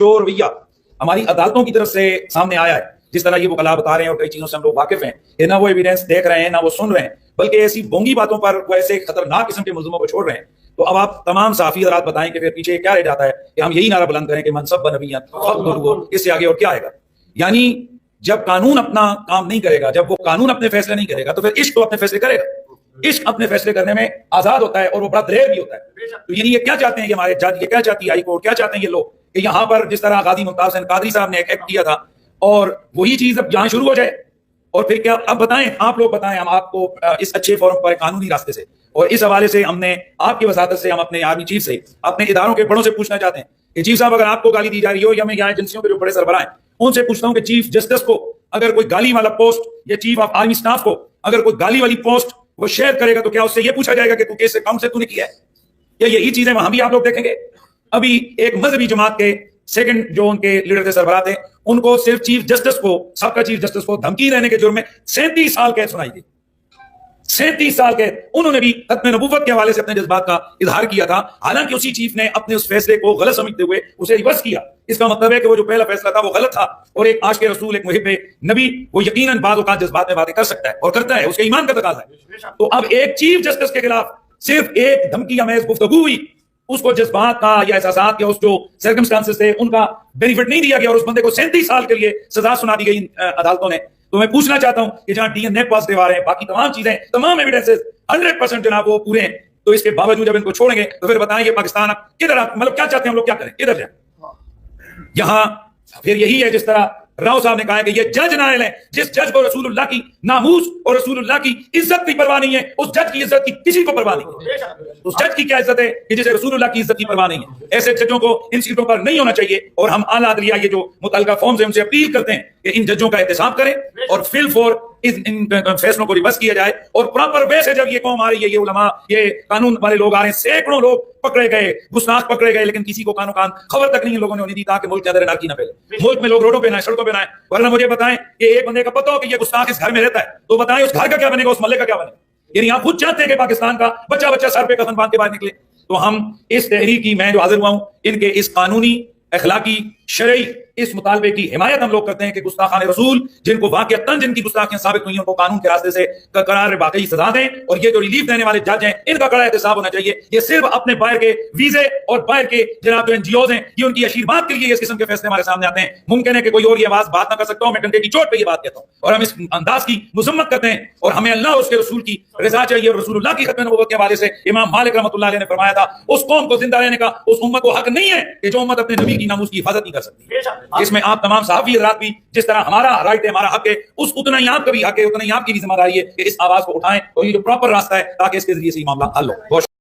جو رویہ ہماری عدالتوں کی طرف سے سامنے آیا ہے، جس طرح یہ وکلا بتا رہے ہیں اور کئی چیزوں سے ہم لوگ واقف ہیں کہ نہ وہ ایویڈنس دیکھ رہے ہیں نہ وہ سن رہے ہیں، بلکہ ایسی بونگی باتوں پر وہ ایسے خطرناک قسم کے ملزموں کو چھوڑ رہے ہیں. تو اب آپ تمام صحافی حضرات بتائیں کہ پھر پیچھے کیا رہ جاتا ہے کہ ہم یہی نعرہ بلند کریں کہ منصب نبیت، اس سے آگے اور کیا آئے گا؟ یعنی جب قانون اپنا کام نہیں کرے گا، جب وہ قانون اپنے فیصلے نہیں کرے گا، تو پھر عشق تو اپنے فیصلے کرے گا. عشق اپنے فیصلے کرنے میں آزاد ہوتا ہے اور وہ بڑا دلیر بھی ہوتا ہے. تو یعنی یہ کیا چاہتے ہیں کہ ہمارے جج، یہ کیا چاہتی ہے ہائی کورٹ، کیا چاہتے ہیں یہ لوگ کہ یہاں پر جس طرح غازی ممتاز حسین قادری صاحب نے ایک ایکٹ کیا تھا اور وہی چیز اب یہاں شروع ہو جائے؟ اور پھر کیا اب بتائیں، آپ لوگ بتائیں، ہم آپ کو اس اچھے فورم پر قانونی راستے سے اور اس حوالے سے ہم نے آپ کی وساطت سے، ہم اپنے آرمی چیف سے، اپنے اداروں کے بڑوں سے پوچھنا چاہتے ہیں کہ چیف صاحب اگر آپ کو گالی دی جا رہی ہو، یا میں یہاں ایجنسیوں کے جو بڑے سربراہ ہیں ان سے پوچھتا ہوں کہ چیف جسٹس کو اگر کوئی گالی والا پوسٹ، یا چیف آف آرمی اسٹاف کو اگر کوئی گالی والی پوسٹ وہ شیئر کرے گا تو کیا اس سے یہ پوچھا جائے گا کہ تو کیس اکاؤنٹ سے تو نے کیا ہے؟ یا یہی چیزیں وہاں بھی آپ لوگ دیکھیں گے؟ ابھی ایک مذہبی جماعت کے سیکنڈ جو ان کے لیڈر تھے، سربراہ تھے، ان کو صرف چیف جسٹس کو، سابقہ چیف جسٹس کو دھمکی دینے کے جرم میں 37 سال قید سنائی گئی. 37 سال قید. انہوں نے بھی ختم نبوت کے حوالے سے اپنے جذبات کا اظہار کیا تھا، حالانکہ اسی چیف نے اپنے اس فیصلے کو غلط سمجھتے ہوئے اسے ریورس کیا. اس کا مطلب ہے کہ وہ جو پہلا فیصلہ تھا وہ غلط تھا، اور ایک عاشق رسول، ایک محب نبی، وہ یقیناً بعض اوقات جذبات میں باتیں کر سکتا ہے اور کرتا ہے، اس کے ایمان کا تقاضا ہے. تو اب ایک چیف جسٹس کے خلاف صرف ایک دھمکی آمیز گفتگو ہوئی، اس کو جذبات کا یا احساسات کے اس جو سرکمسٹانسز تھے ان کا بینیفٹ نہیں دیا گیا، اور اس بندے کو 37 سال کے لیے سزا سنا دی گئی عدالتوں نے. تو میں پوچھنا چاہتا ہوں کہ جہاں ڈی این اے پازیٹیو آ رہے ہیں، باقی تمام چیزیں، تمام ایویڈنسز 100% جناب وہ پورے ہیں، تو اس کے باوجود جب ان کو چھوڑیں گے تو پھر بتائیں کہ پاکستان اب کدھر، مطلب کیا چاہتے ہیں ہم لوگ، کیا کریں، کدھر جائیں؟ یہاں پھر یہی ہے جس طرح راؤ صاحب نے کہا ہے کہ یہ جج نائل ہے، جس جج کو رسول اللہ کی ناموس اور رسول اللہ کی عزت کی پرواہ نہیں ہے، اس جج کی عزت کی کسی کو پرواہ نہیں ہے. اس جج کی کیا عزت ہے کہ جسے رسول اللہ کی عزت کی پرواہ نہیں ہے؟ ایسے ججوں کو ان سیٹوں پر نہیں ہونا چاہیے، اور ہم اعلیٰ عدلیہ یہ جو متعلقہ فارمز ہیں ان سے اپیل کرتے ہیں کہ ان ججوں کا احتساب کریں اور فل فور ان فیصلوں کو ریورس کیا جائے، اور پراپر وے سے جب یہ قوم آ رہی ہے، یہ علماء، یہ قانون والے لوگ آ رہے ہیں، سینکڑوں لوگ پکڑے گئے، گستاخ پکڑے گئے، لیکن کسی کو کانوں کان خبر تک نہیں ان لوگوں نے انہیں دی تاکہ ملک کے اندر انارکی نہ پھیلے، ملک میں لوگ روڈوں پہ نہ آئے، سڑکوں پہ نہ آئے. ورنہ مجھے بتائیں کہ ایک بندے کا پتہ ہو کہ یہ گستاخ اس گھر میں رہتا ہے، تو بتائیں اس گھر کا کیا بنے گا، اس محلے کا کیا بنے گا؟ یعنی آپ خود چاہتے ہیں کہ پاکستان کا بچہ بچہ سر پہ کفن باندھ کے باہر نکلے. تو ہم اس تحریک کی، میں جو حاضر ہوا ہوں، ان کے اس قانونی، اخلاقی، شرعی اس مطالبے کی حمایت ہم لوگ کرتے ہیں کہ گستاخان رسول جن کو واقعتاً جن کی گستاخیاں ثابت ہوئی ہیں ان کو قانون کے راستے سے قرار واقعی سزا دیں، اور یہ جو ریلیف دینے والے جج ہیں ان کا کڑا احتساب ہونا چاہیے. یہ صرف اپنے باہر کے ویزے اور باہر کے جناب جو این جی اوز ہیں، یہ ان کی اشیرباد کے لیے اس قسم کے فیصلے ہمارے سامنے آتے ہیں. ممکن ہے کہ کوئی اور یہ آواز بات نہ کر سکتا ہوں، میں ڈنڈے کی چوٹ پہ یہ بات کہتا ہوں، اور ہم اس انداز کی مذمت کرتے ہیں، اور ہمیں اللہ اور اس کے رسول کی رضا چاہیے. اور رسول اللہ کی ختم نبوت کے حوالے سے امام مالک رحمۃ اللہ علیہ نے فرمایا تھا، اس قوم کو زندہ رہنے کا اس امت کو حق نہیں ہے کہ جو امت اپنے نبی کی ناموس کی حفاظت نہیں کر سکتی. اس میں آپ تمام صحافی حضرات بھی، جس طرح ہمارا رائٹ ہے، ہمارا حق ہے، اتنا ہی آپ کا بھی حق ہے، اتنا ہی آپ کی بھی ذمہ داری ہے کہ اس آواز کو اٹھائیں، اور یہ جو پراپر راستہ ہے تاکہ اس کے ذریعے سے یہ معاملہ حل ہو.